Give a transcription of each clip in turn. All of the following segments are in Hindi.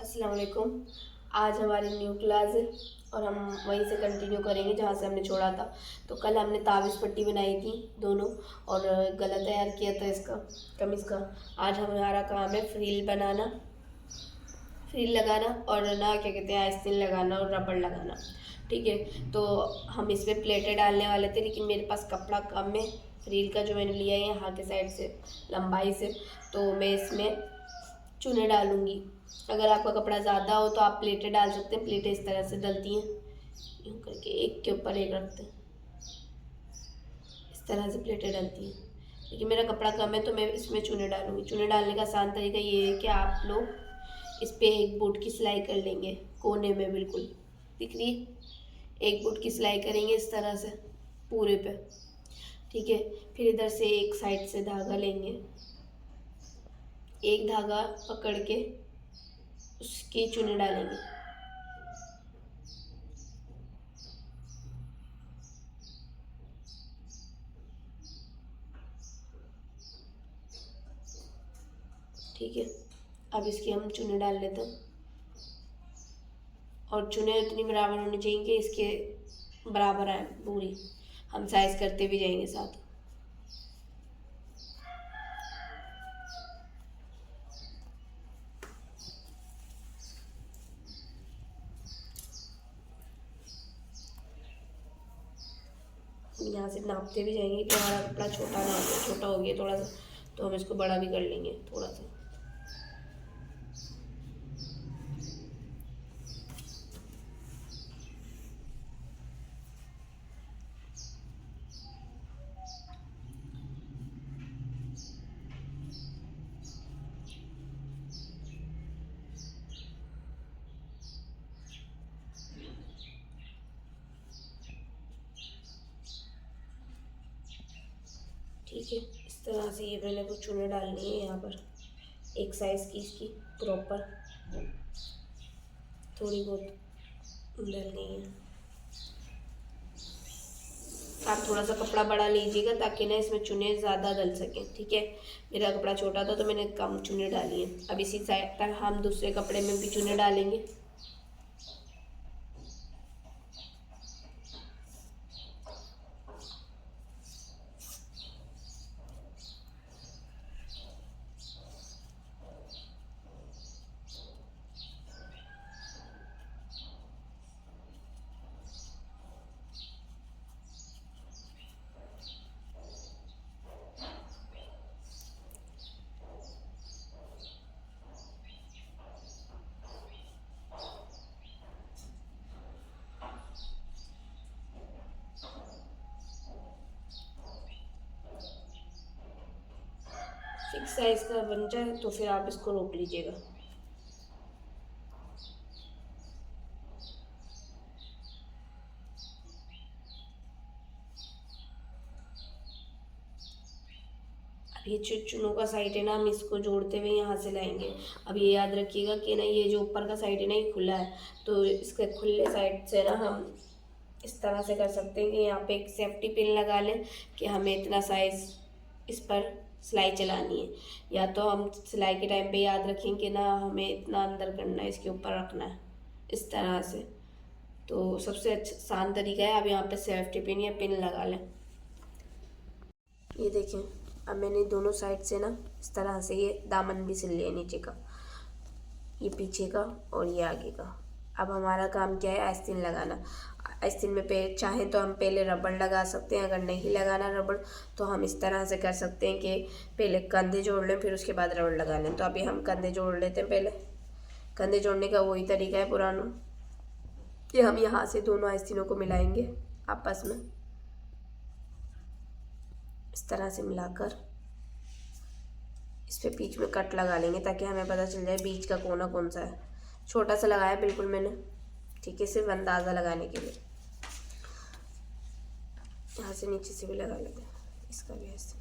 अस्सलाम वालेकुम। आज हमारी न्यू क्लास है और हम वहीं से कंटिन्यू करेंगे जहाँ से हमने छोड़ा था। तो कल हमने तावीज़ पट्टी बनाई थी दोनों और गला तैयार किया था इसका कमीज़ का। आज हमारा काम है फ्रिल बनाना, फ्रिल लगाना और ना क्या कहते हैं आस्तीन लगाना और रबड़ लगाना। ठीक है, तो हम इसमें प्लेटें डालने वाले थे लेकिन मेरे पास कपड़ा कम है फ्रिल का जो मैंने लिया है यहाँ के साइड से लंबाई से, तो मैं इसमें चुने डालूंगी। अगर आपका कपड़ा ज़्यादा हो तो आप प्लेटें डाल सकते हैं। प्लेटें इस तरह से डलती हैं, यूँ करके एक के ऊपर एक रखते हैं, इस तरह से प्लेटें डलती हैं। लेकिन मेरा कपड़ा कम है तो मैं इसमें चुने डालूंगी। चुने डालने का आसान तरीका ये है कि आप लोग इस पर एक बूट की सिलाई कर लेंगे, कोने में बिल्कुल दिख रही है, एक बूट की सिलाई करेंगे इस तरह से पूरे पे। ठीक है, फिर इधर से एक साइड से धागा लेंगे, एक धागा पकड़ के उसके चुने डालेंगे। ठीक है, अब इसकी हम चुने डाल लेते हैं और चुने इतनी बराबर होनी चाहिए कि इसके बराबर आए पूरी। हम साइज करते भी जाएंगे साथ। यहाँ से नापते भी जाएंगे कि हमारा कपड़ा छोटा ना हो, छोटा हो गया थोड़ा सा तो हम इसको बड़ा भी कर लेंगे थोड़ा सा। ठीक है, इस तरह से ये मैंने कुछ चुने डालनी है यहाँ पर, एक साइज़ की इसकी प्रॉपर थोड़ी बहुत डालनी है। आप थोड़ा सा कपड़ा बड़ा लीजिएगा ताकि ना इसमें चुने ज़्यादा डल सकें। ठीक है, मेरा कपड़ा छोटा था तो मैंने कम चुने डाली हैं। अब इसी साइड पर हम दूसरे कपड़े में भी चुने डालेंगे। फिक्स साइज़ का बन जाए तो फिर आप इसको रोक लीजिएगा। अब ये चुनों का साइड है ना, हम इसको जोड़ते हुए यहाँ से लाएंगे। अब ये याद रखिएगा कि ना ये जो ऊपर का साइड है ना ये खुला है, तो इसके खुले साइड से ना हम इस तरह से कर सकते हैं कि यहाँ पे एक सेफ्टी पिन लगा लें कि हमें इतना साइज़ इस पर सिलाई चलानी है। या तो हम सिलाई के टाइम पे याद रखें कि ना हमें इतना अंदर करना है, इसके ऊपर रखना है इस तरह से। तो सबसे अच्छा आसान तरीका है, अब यहाँ पे सेफ्टी पिन या पिन लगा लें। ये देखें, अब मैंने दोनों साइड से ना इस तरह से ये दामन भी सिल लिया, नीचे का, ये पीछे का और ये आगे का। अब हमारा काम क्या है, आस्तीन लगाना। आस्तीन में चाहें तो हम पहले रबड़ लगा सकते हैं, अगर नहीं लगाना रबड़ तो हम इस तरह से कर सकते हैं कि पहले कंधे जोड़ लें फिर उसके बाद रबड़ लगा लें। तो अभी हम कंधे जोड़ लेते हैं। पहले कंधे जोड़ने का वही तरीका है पुराना कि हम यहाँ से दोनों आस्तीनों को मिलाएंगे आपस में, इस तरह से मिलाकर इस पे बीच में कट लगा लेंगे ताकि हमें पता चल जाए बीच का कोना कौन सा है। छोटा सा लगाया बिल्कुल मैंने, ठीक है, सिर्फ अंदाज़ा लगाने के लिए। यहाँ से नीचे से भी लगा लेते हैं, इसका भी ऐसे।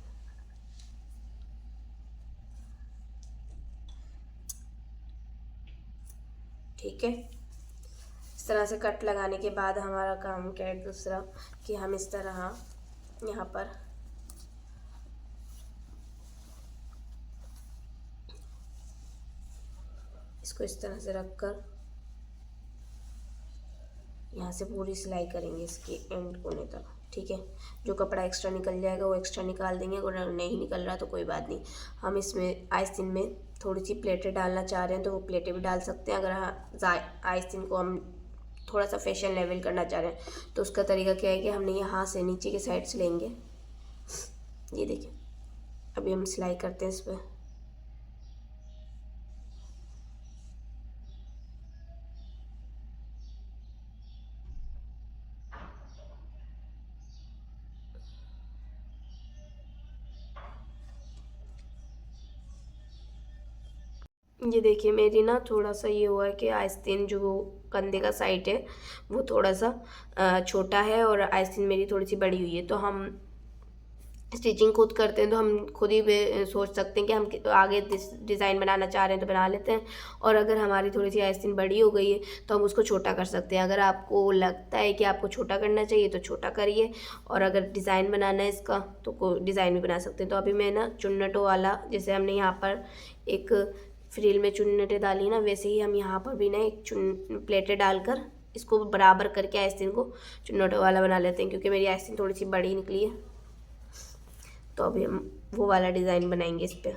ठीक है, इस तरह से कट लगाने के बाद हमारा काम क्या है दूसरा, कि हम इस तरह यहाँ पर इसको इस तरह से रख कर यहाँ से पूरी सिलाई करेंगे इसके एंड कोने तक, ठीक है। जो कपड़ा एक्स्ट्रा निकल जाएगा वो एक्स्ट्रा निकाल देंगे, अगर नहीं निकल रहा तो कोई बात नहीं। हम इसमें आइसिन में थोड़ी सी प्लेटें डालना चाह रहे हैं तो वो प्लेटें भी डाल सकते हैं। अगर आइसिन को हम थोड़ा सा फैशन लेवल करना चाह रहे हैं तो उसका तरीका क्या है कि हमने यहाँ से नीचे के साइड से लेंगे, ये देखिए। अभी हम सिलाई करते हैं इस पर। ये देखिए मेरी ना थोड़ा सा ये हुआ है कि आस्तीन जो कंधे का साइड है वो थोड़ा सा छोटा है और आस्तीन मेरी थोड़ी सी बड़ी हुई है। तो हम स्टिचिंग खुद करते हैं तो हम खुद ही सोच सकते हैं कि हम आगे डिज़ाइन बनाना चाह रहे हैं तो बना लेते हैं, और अगर हमारी थोड़ी सी आस्तीन बड़ी हो गई है तो हम उसको छोटा कर सकते हैं। अगर आपको लगता है कि आपको छोटा करना चाहिए तो छोटा करिए, और अगर डिज़ाइन बनाना है इसका तो कोई डिज़ाइन भी बना सकते हैं। तो अभी मैं ना चुन्नटों वाला, जैसे हमने यहाँ पर एक फ्रिल में चुन्नटें डाली ना, वैसे ही हम यहाँ पर भी ना एक प्लेटें डालकर इसको बराबर करके आस्तीन को चुन्नटों वाला बना लेते हैं, क्योंकि मेरी आस्तीन थोड़ी सी बड़ी निकली है। तो अभी हम वो वाला डिज़ाइन बनाएंगे इस पर।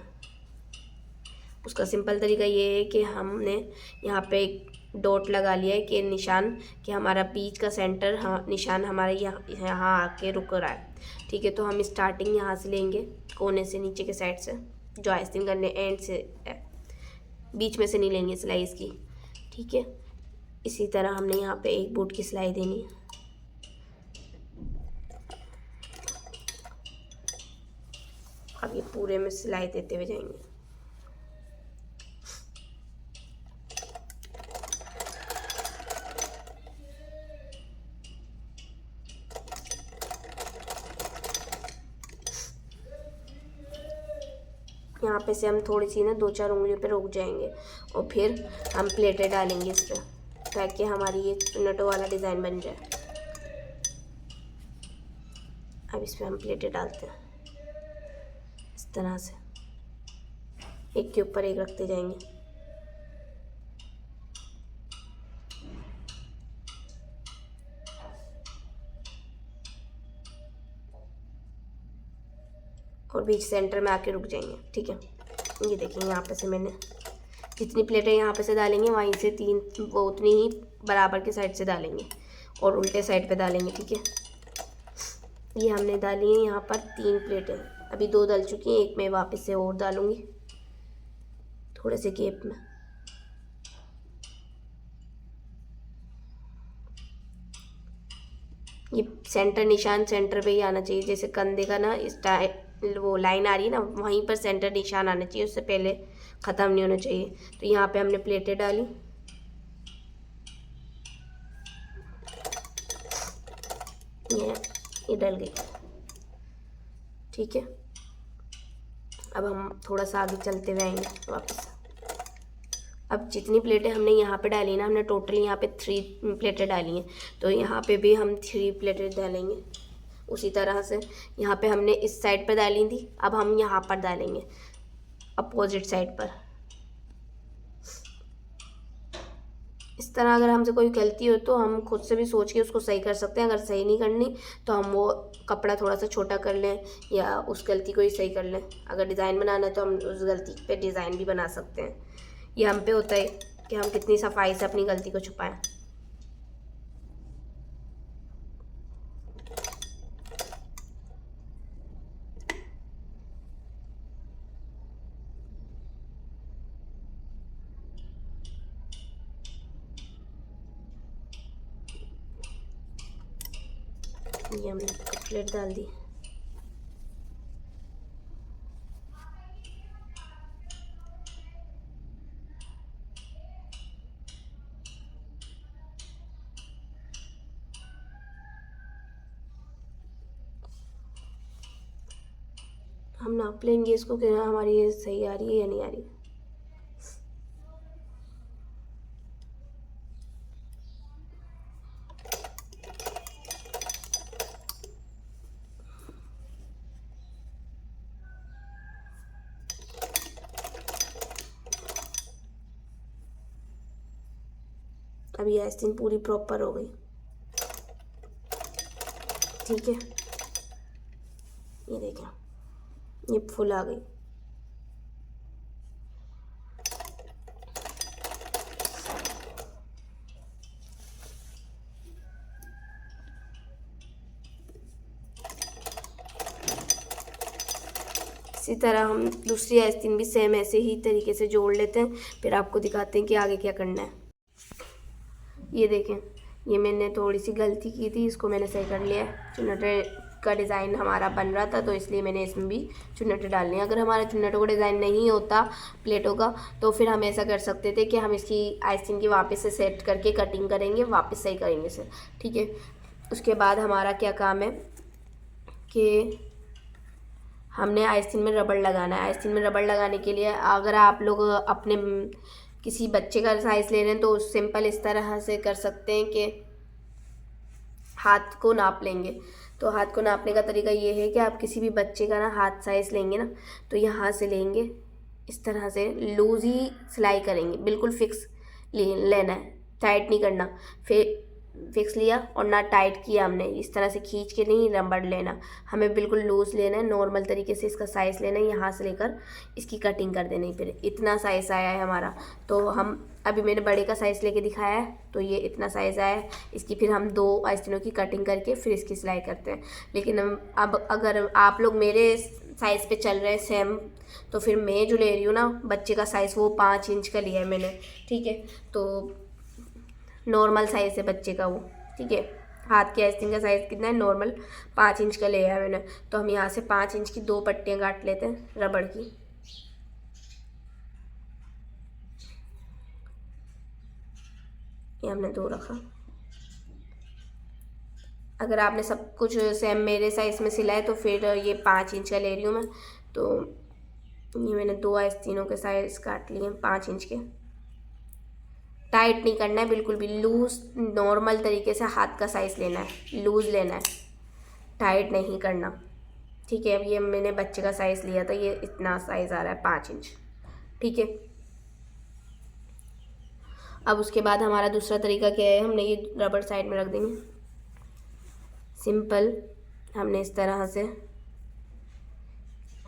उसका सिंपल तरीका ये है कि हमने यहाँ पे एक डॉट लगा लिया है कि निशान, कि हमारा बीच का सेंटर निशान हमारे यहाँ आके रुक रहा है, ठीक है। तो हम स्टार्टिंग यहाँ से लेंगे, कोने से नीचे के साइड से, जो आस्तीन करने एंड से है, बीच में से नहीं लेंगे सिलाई इसकी, ठीक है। इसी तरह हमने यहाँ पे एक बूट की सिलाई देनी है। अब ये पूरे में सिलाई देते हुए जाएंगे। यहाँ पे से हम थोड़ी सी ना 2-4 उंगलियों पे रुक जाएंगे और फिर हम प्लेटें डालेंगे इस पर, ताकि हमारी ये चुन्नटों वाला डिज़ाइन बन जाए। अब इस पर हम प्लेटें डालते हैं इस तरह से, एक के ऊपर एक रखते जाएंगे। और बीच सेंटर में आके रुक जाएंगे, ठीक है। ये देखिए यहाँ पे से मैंने जितनी प्लेटें यहाँ पे से डालेंगे वहीं से 3 वो उतनी ही बराबर के साइड से डालेंगे और उल्टे साइड पे डालेंगे, ठीक है। ये हमने डाली है यहाँ पर 3 प्लेटें, अभी 2 डाल चुकी हैं, एक मैं वापस से और डालूँगी थोड़े से गैप में। ये सेंटर निशान सेंटर पे ही आना चाहिए, जैसे कंधे का ना स्टाइल वो लाइन आ रही है ना, वहीं पर सेंटर निशान आना चाहिए, उससे पहले ख़त्म नहीं होना चाहिए। तो यहाँ पे हमने प्लेटें डाली, ये डल गई, ठीक है। अब हम थोड़ा सा आगे चलते हुए आएंगे वापस। अब जितनी प्लेटें हमने यहाँ पे डाली ना, हमने टोटल यहाँ पे 3 प्लेटें डाली हैं, तो यहाँ पे भी हम 3 प्लेटें डालेंगे उसी तरह से। यहाँ पे हमने इस साइड पर डाली थी, अब हम यहाँ पर डालेंगे अपोजिट साइड पर। इस तरह अगर हमसे कोई गलती हो तो हम खुद से भी सोच के उसको सही कर सकते हैं। अगर सही नहीं करनी तो हम वो कपड़ा थोड़ा सा छोटा कर लें या उस गलती को ही सही कर लें। अगर डिज़ाइन बनाना है तो हम उस गलती पे डिज़ाइन भी बना सकते हैं। ये हम पे होता है कि हम कितनी सफाई से अपनी गलती को छुपाएं। ये हमने प्लेट डाल दी। हम नाप लेंगे इसको कि हमारी ये सही आ रही है या नहीं आ रही है। अभी आइसक्रीम पूरी प्रॉपर हो गई। ठीक है, ये देखें, ये फुल आ गई। इसी तरह हम दूसरी आइसक्रीम भी सेम ऐसे ही तरीके से जोड़ लेते हैं, फिर आपको दिखाते हैं कि आगे क्या करना है। ये देखें, ये मैंने थोड़ी सी गलती की थी, इसको मैंने सही कर लिया है। चुन्नटे का डिज़ाइन हमारा बन रहा था तो इसलिए मैंने इसमें भी चुन्नटे डालने हैं। अगर हमारा चुन्नटों का डिज़ाइन नहीं होता प्लेटों का तो फिर हम ऐसा कर सकते थे कि हम इसकी आइसक्रीम की वापस से सेट करके कटिंग करेंगे, वापस सही करेंगे इसे। ठीक है, उसके बाद हमारा क्या काम है कि हमने आइसक्रीम में रबड़ लगाना है। आइसक्रीम में रबड़ लगाने के लिए अगर आप लोग अपने किसी बच्चे का साइज़ ले रहे हैं तो सिंपल इस तरह से कर सकते हैं कि हाथ को नाप लेंगे। तो हाथ को नापने का तरीका ये है कि आप किसी भी बच्चे का ना हाथ साइज़ लेंगे ना, तो यहाँ से लेंगे, इस तरह से लूज़ ही सिलाई करेंगे, बिल्कुल फिक्स लेना है, टाइट नहीं करना। फिर फिक्स लिया और ना टाइट किया हमने, इस तरह से खींच के नहीं रबड़ लेना, हमें बिल्कुल लूज़ लेना है, नॉर्मल तरीके से इसका साइज़ लेना है, यहाँ से लेकर इसकी कटिंग कर देनी। फिर इतना साइज़ आया है हमारा, तो हम अभी मैंने बड़े का साइज़ लेके दिखाया है, तो ये इतना साइज़ आया है इसकी। फिर हम 2 आइसक्रीमों की कटिंग करके फिर इसकी सिलाई करते हैं। लेकिन अब अगर आप लोग मेरे साइज़ पे चल रहे हैं सेम, तो फिर मैं जो ले रही हूँ ना बच्चे का साइज़, वो 5 इंच का लिया है मैंने। ठीक है, तो नॉर्मल साइज़ है बच्चे का वो। ठीक है, हाथ की आइसक्रीम का साइज़ कितना है, नॉर्मल 5 इंच का लिया है मैंने। तो हम यहाँ से 5 इंच की 2 पट्टियाँ काट लेते हैं रबड़ की। ये हमने 2 रखा। अगर आपने सब कुछ सेम मेरे साइज़ में सिला है तो फिर ये 5 इंच का ले रही हूँ मैं। तो ये मैंने 2 आइसक्रीमों के साइज़ काट लिए हैं 5 इंच के। टाइट नहीं करना है बिल्कुल भी, लूज़ नॉर्मल तरीके से हाथ का साइज़ लेना है, लूज़ लेना है, टाइट नहीं करना। ठीक है, अब ये मैंने बच्चे का साइज़ लिया था, ये इतना साइज़ आ रहा है 5 इंच। ठीक है, अब उसके बाद हमारा दूसरा तरीका क्या है, हमने ये रबड़ साइड में रख देंगे। सिंपल हमने इस तरह से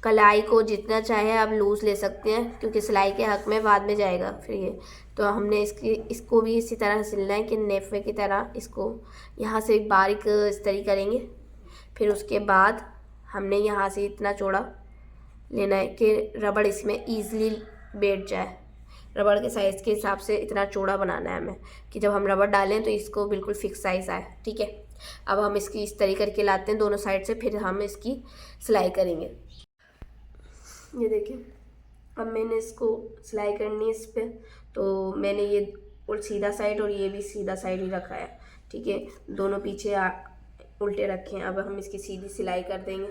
कलाई को जितना चाहे आप लूज़ ले सकते हैं, क्योंकि सिलाई के हक में बाद में जाएगा फिर ये। तो हमने इसको भी इसी तरह सिलना है कि नेफे की तरह इसको यहाँ से बारीक इस्तरी करेंगे। फिर उसके बाद हमने यहाँ से इतना चौड़ा लेना है कि रबड़ इसमें ईज़िली बैठ जाए। रबड़ के साइज़ के हिसाब से इतना चौड़ा बनाना है हमें कि जब हम रबड़ डालें तो इसको बिल्कुल फिक्स साइज़ आए। ठीक है, अब हम इसकी इस तरीके करके लाते हैं दोनों साइड से, फिर हम इसकी सिलाई करेंगे। ये देखिए, अब मैंने इसको सिलाई करनी है इस पर, तो मैंने ये और सीधा साइड और ये भी सीधा साइड ही रखा है। ठीक है, दोनों पीछे उल्टे रखे हैं। अब हम इसकी सीधी सिलाई कर देंगे।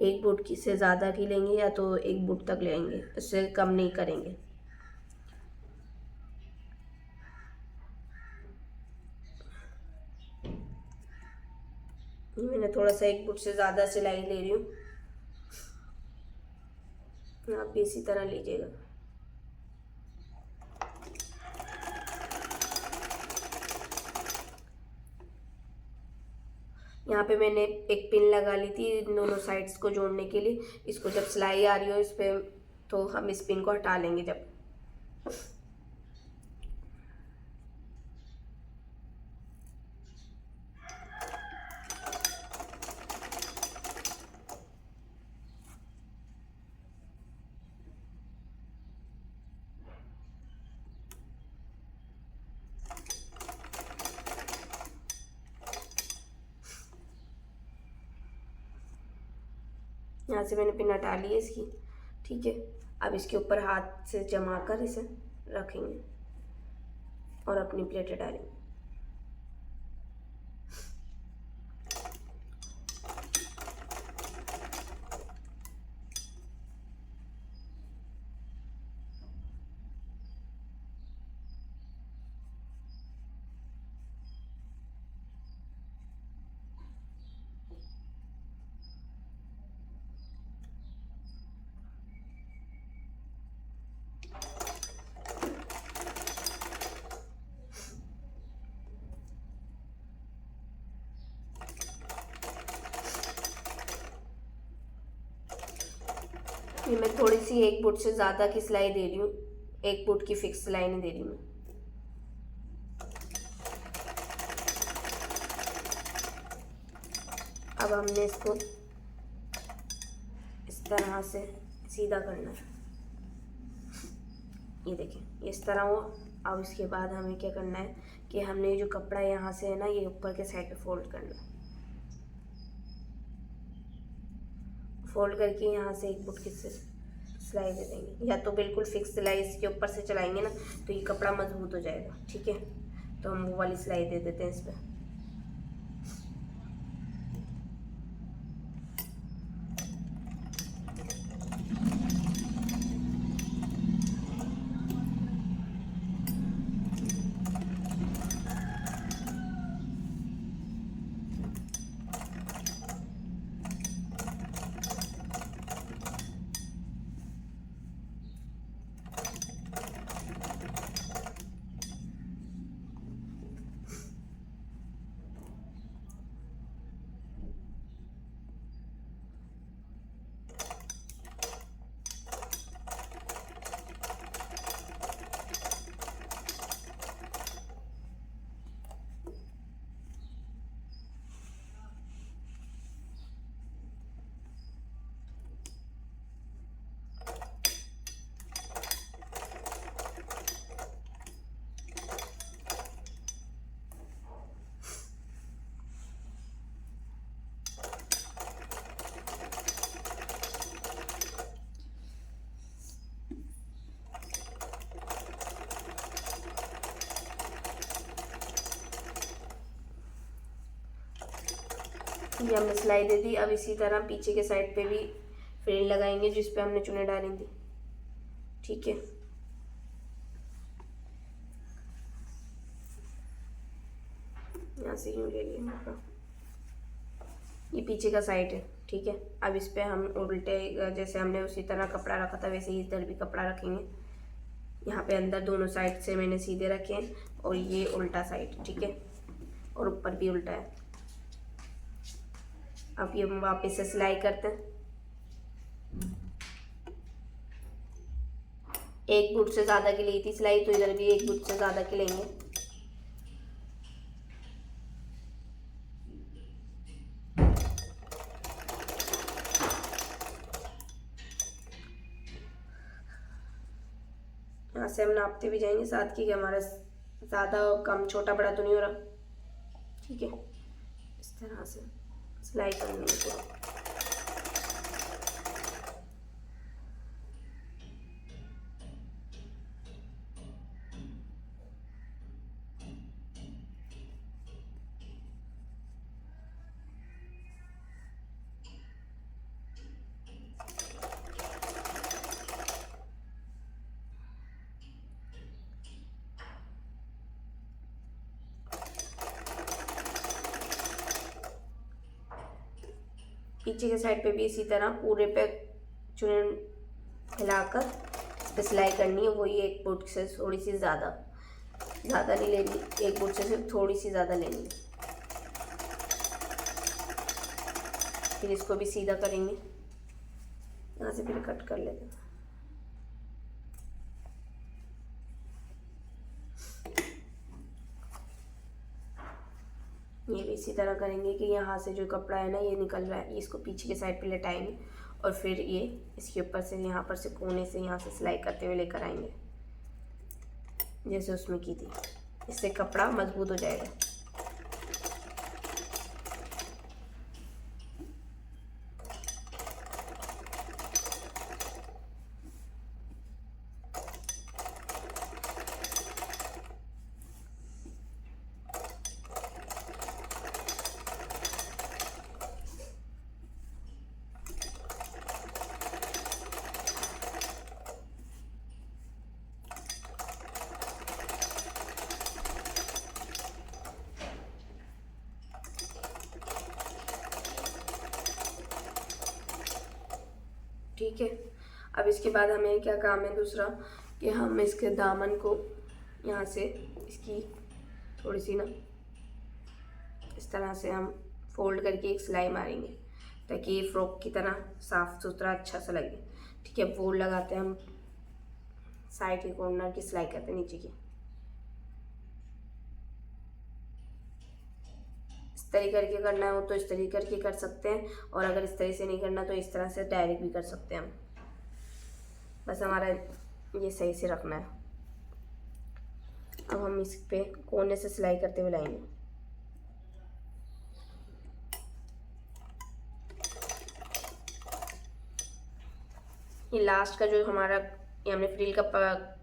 1 बुट की से ज़्यादा की लेंगे या तो 1 बुट तक लेंगे, इससे कम नहीं करेंगे। मैंने थोड़ा सा 1 बुट से ज़्यादा सिलाई ले रही हूँ, आप भी इसी तरह लीजिएगा। यहाँ पे मैंने एक पिन लगा ली थी दोनों साइड्स को जोड़ने के लिए। इसको जब सिलाई आ रही हो इस पे, तो हम इस पिन को हटा लेंगे जब। यहाँ से मैंने पिन हटा ली है इसकी। ठीक है, अब इसके ऊपर हाथ से जमा कर इसे रखेंगे और अपनी प्लेटें डालेंगे। ये मैं थोड़ी सी 1 फुट से ज़्यादा की सिलाई दे रही हूँ, 1 फुट की फिक्स सिलाई नहीं दे रही मैं। अब हमने इसको इस तरह से सीधा करना है, ये देखें ये इस तरह हुआ। अब इसके बाद हमें क्या करना है कि हमने जो कपड़ा यहाँ से है ना, ये ऊपर के साइड पे फोल्ड करना है। फोल्ड करके यहाँ से 1 फुट की सिलाई दे देंगे, या तो बिल्कुल फिक्स सिलाई इसके ऊपर से चलाएंगे ना तो ये कपड़ा मजबूत हो जाएगा। ठीक है, तो हम वो वाली सिलाई दे देते हैं इस पर। ये हमने सिलाई दे दी। अब इसी तरह पीछे के साइड पे भी फ्रिल लगाएंगे जिस पे हमने चुन्नी डाली थी। ठीक है, यहाँ से यूँ ले लिया, ये पीछे का साइड है। ठीक है, अब इस पे हम उल्टे जैसे हमने उसी तरह कपड़ा रखा था वैसे ही इधर भी कपड़ा रखेंगे। यहाँ पे अंदर दोनों साइड से मैंने सीधे रखे हैं और ये उल्टा साइड। ठीक है, और ऊपर भी उल्टा है। अब ये हम वापस से सिलाई करते हैं। 1 फुट से ज़्यादा की ली थी सिलाई, तो इधर भी 1 फुट से ज़्यादा की लेंगे। यहाँ से हम नापते भी जाएंगे साथ की कि हमारा ज़्यादा कम छोटा बड़ा तो नहीं हो रहा। ठीक है, इस तरह से सिलाई करनी है पूरा। पीछे के साइड पे भी इसी तरह पूरे पे चुन हिलाकर इस पर सिलाई करनी है। वही 1 फुट से थोड़ी सी ज़्यादा नहीं लेनी, 1 फुट से सिर्फ थोड़ी सी ज़्यादा लेनी। फिर इसको भी सीधा करेंगे, यहाँ से फिर कट कर लेते हैं। ये भी इसी तरह करेंगे कि यहाँ से जो कपड़ा है ना ये निकल रहा है, इसको पीछे के साइड पे लटाएंगे और फिर ये इसके ऊपर से यहाँ पर से कोने से यहाँ से सिलाई करते हुए लेकर आएंगे जैसे उसमें की थी। इससे कपड़ा मजबूत हो जाएगा। ठीक है, अब इसके बाद हमें क्या काम है दूसरा कि हम इसके दामन को यहाँ से इसकी थोड़ी सी ना इस तरह से हम फोल्ड करके एक सिलाई मारेंगे ताकि ये फ्रॉक की तरह साफ़ सुथरा अच्छा सा लगे। ठीक है, वो लगाते हैं हम। साइड के कॉर्नर की सिलाई करते हैं नीचे की। इस तरीके करके करना हो तो इस तरीके करके कर सकते हैं, और अगर इस तरह से नहीं करना तो इस तरह से डायरेक्ट भी कर सकते हैं हम। बस हमारा ये सही से रखना है। अब हम इस पे कोने से सिलाई करते हुए लाएंगे। ये लास्ट का जो हमारा ये हमने फ्रिल का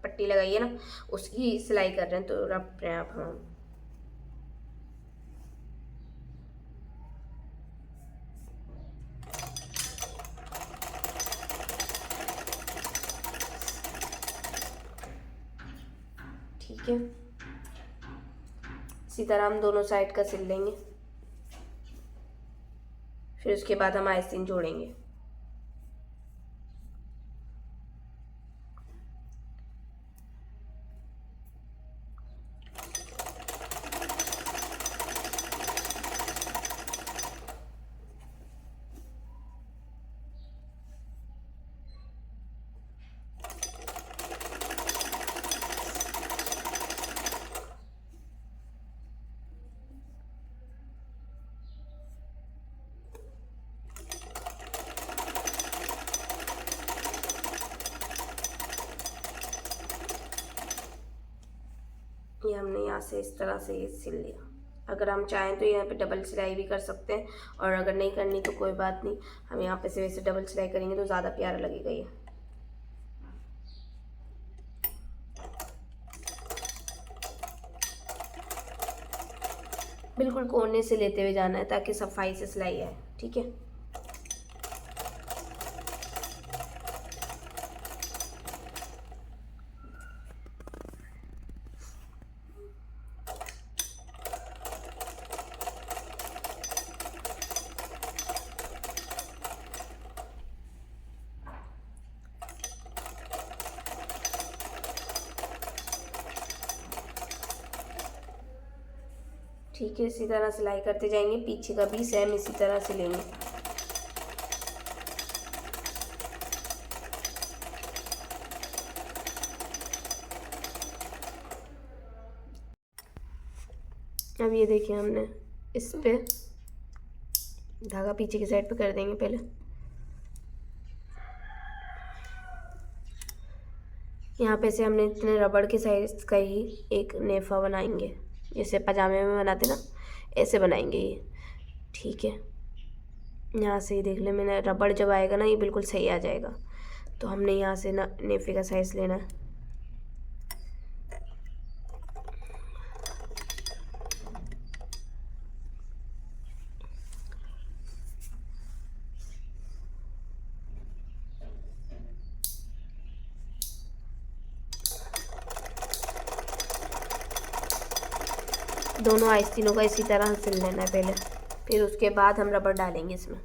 पट्टी लगाई है ना, उसकी सिलाई कर रहे हैं, तो रख रहे हैं आप हम। ठीक है, इसी तरह हम दोनों साइड का सिल लेंगे। फिर उसके बाद हम आस्तीन जोड़ेंगे। ये हमने यहाँ से इस तरह से ये सिल लिया। अगर हम चाहें तो यहाँ पे डबल सिलाई भी कर सकते हैं, और अगर नहीं करनी तो कोई बात नहीं, हम यहाँ पे से वैसे डबल सिलाई करेंगे तो ज़्यादा प्यारा लगेगा ये। बिल्कुल कोने से लेते हुए जाना है ताकि सफाई से सिलाई आए। ठीक है, ठीक है, इसी तरह सिलाई करते जाएंगे। पीछे का भी सेम इसी तरह से लेंगे। अब ये देखिए, हमने इस पे धागा पीछे की साइड पे कर देंगे पहले। यहाँ पे से हमने इतने रबड़ के साइज का ही एक नेफा बनाएंगे, जैसे पजामे में बनाते ना, ऐसे बनाएंगे ये। ठीक है, यहाँ से ही देख ले, मैंने रबड़ जब आएगा ना ये बिल्कुल सही आ जाएगा। तो हमने यहाँ से ना नेफे का साइज लेना है। दोनों आस्तीनों का इसी तरह सिल लेना है पहले, फिर उसके बाद हम रबड़ डालेंगे इसमें।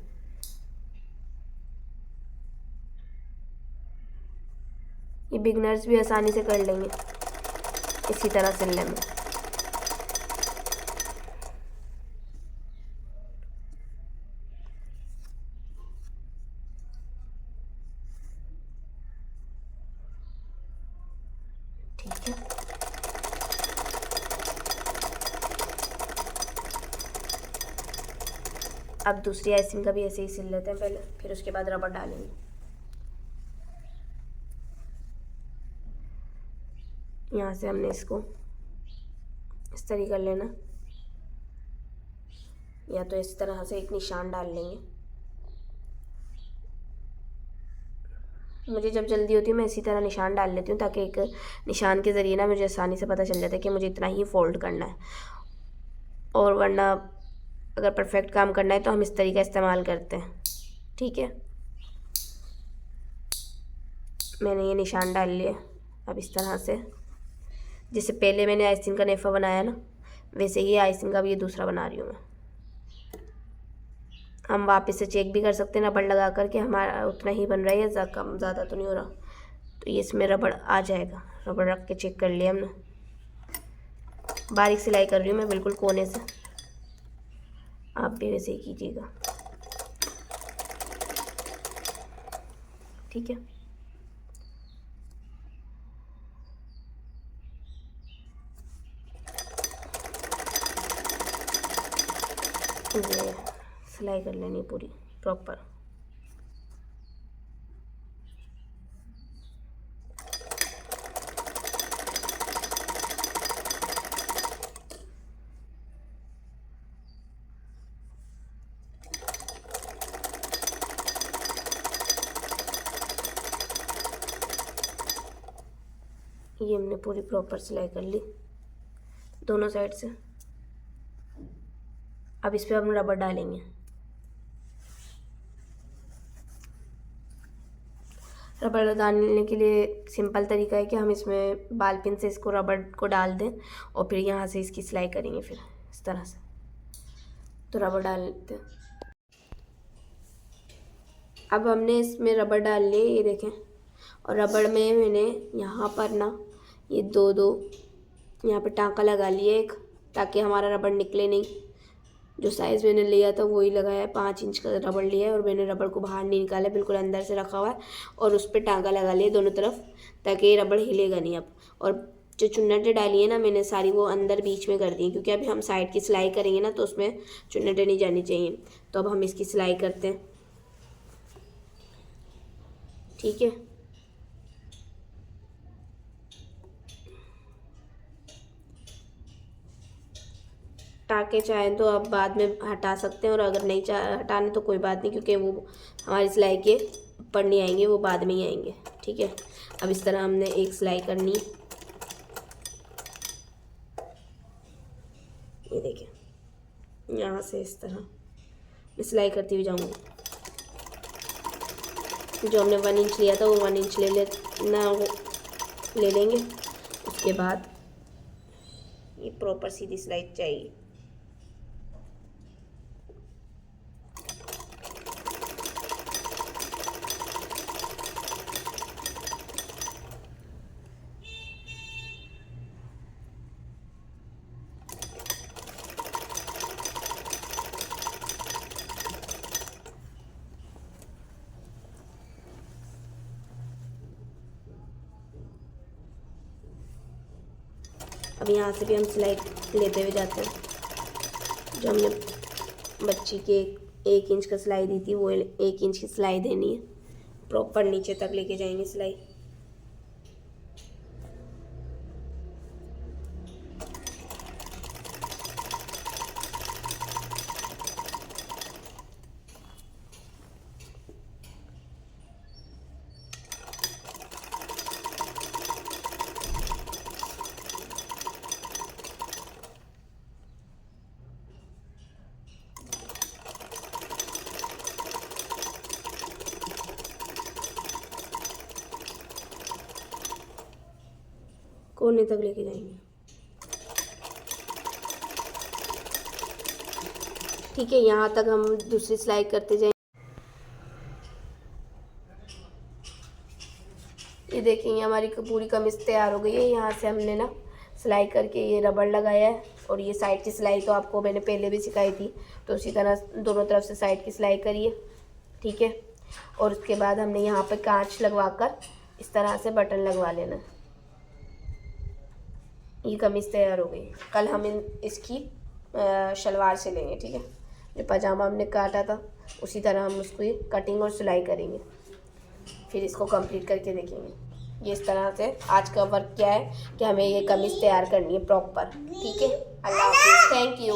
ये बिगनर्स भी आसानी से कर लेंगे इसी तरह सिलने में। ठीक है, अब दूसरी आइसिंग का भी ऐसे ही सिल लेते हैं पहले, फिर उसके बाद रबड़ डालेंगे। यहाँ से हमने इसको इस तरह कर लेना, या तो इस तरह से एक निशान डाल लेंगे। मुझे जब जल्दी होती है मैं इसी तरह निशान डाल लेती हूँ, ताकि एक निशान के ज़रिए ना मुझे आसानी से पता चल जाता है कि मुझे इतना ही फोल्ड करना है। और वरना अगर परफेक्ट काम करना है तो हम इस तरीका इस्तेमाल करते हैं। ठीक है, मैंने ये निशान डाल लिया। अब इस तरह से, जैसे पहले मैंने आइसिंग का नेफा बनाया ना, वैसे ही आइसिंग का भी ये दूसरा बना रही हूँ मैं। हम वापस से चेक भी कर सकते हैं रबड़ लगा कर के हमारा उतना ही बन रहा है या कम ज़्यादा तो नहीं हो रहा। तो ये इसमें रबड़ आ जाएगा, रबड़ रख के चेक कर लिया हमने। बारीक सिलाई कर रही हूँ मैं बिल्कुल कोने से, आप भी वैसे ही कीजिएगा। ठीक है, ये सिलाई कर लेनी है पूरी प्रॉपर। ये हमने पूरी प्रॉपर सिलाई कर ली दोनों साइड से। अब इस पे हम रबर डालेंगे। रबर डालने के लिए सिंपल तरीका है कि हम इसमें बाल पिन से इसको रबर को डाल दें और फिर यहाँ से इसकी सिलाई करेंगे फिर इस तरह से। तो रबर डाल लेते हैं। अब हमने इसमें रबर डाल लिए, ये देखें। और रबर में मैंने यहाँ पर ना ये दो यहाँ पे टाँका लगा लिया एक, ताकि हमारा रबर निकले नहीं। जो साइज़ मैंने लिया था वही लगाया है, 5 इंच का रबर लिया है और मैंने रबर को बाहर नहीं निकाला, बिल्कुल अंदर से रखा हुआ है। और उस पर टाँका लगा लिया दोनों तरफ, ताकि ये रबर हिलेगा नहीं अब। और जो चुन्नटें डाली है ना मैंने सारी, वो अंदर बीच में कर दी, क्योंकि अभी हम साइड की सिलाई करेंगे ना तो उसमें चुन्नटें नहीं जानी चाहिए। तो अब हम इसकी सिलाई करते हैं, ठीक है। टाँके चाहें तो आप बाद में हटा सकते हैं, और अगर नहीं हटाने तो कोई बात नहीं, क्योंकि वो हमारी सिलाई के ऊपर नहीं आएंगे, वो बाद में ही आएंगे, ठीक है। अब इस तरह हमने एक सिलाई करनी, ये देखिए यहाँ से इस तरह मैं सिलाई करती हुई जाऊँगी। जो हमने 1 इंच लिया था वो 1 इंच ले लेंगे। उसके बाद ये प्रॉपर सीधी सिलाई चाहिए। अब यहाँ से भी हम सिलाई लेते हुए जाते हैं। जो हमने बच्ची के 1 इंच का सिलाई दी थी वो 1 इंच की सिलाई देनी है, प्रॉपर नीचे तक लेके जाएंगे सिलाई। कोने तक लेके जाएंगे, ठीक है। यहाँ तक हम दूसरी सिलाई करते जाएंगे। ये देखेंगे हमारी पूरी कमीज तैयार हो गई है। यहाँ से हमने ना सिलाई करके ये रबड़ लगाया है, और ये साइड की सिलाई तो आपको मैंने पहले भी सिखाई थी, तो उसी तरह दोनों तरफ से साइड की सिलाई करिए, ठीक है। और उसके बाद हमने यहाँ पे कांच लगवाकर इस तरह से बटन लगवा लेना। ये कमीज़ तैयार हो गई। कल हम इसकी शलवार से लेंगे, ठीक है। जो पजामा हमने काटा था उसी तरह हम उसको कटिंग और सिलाई करेंगे, फिर इसको कंप्लीट करके देखेंगे। ये इस तरह से आज का वर्क क्या है कि हमें ये कमीज़ तैयार करनी है प्रॉपर, ठीक है। अल्लाह हाफिज़, थैंक यू।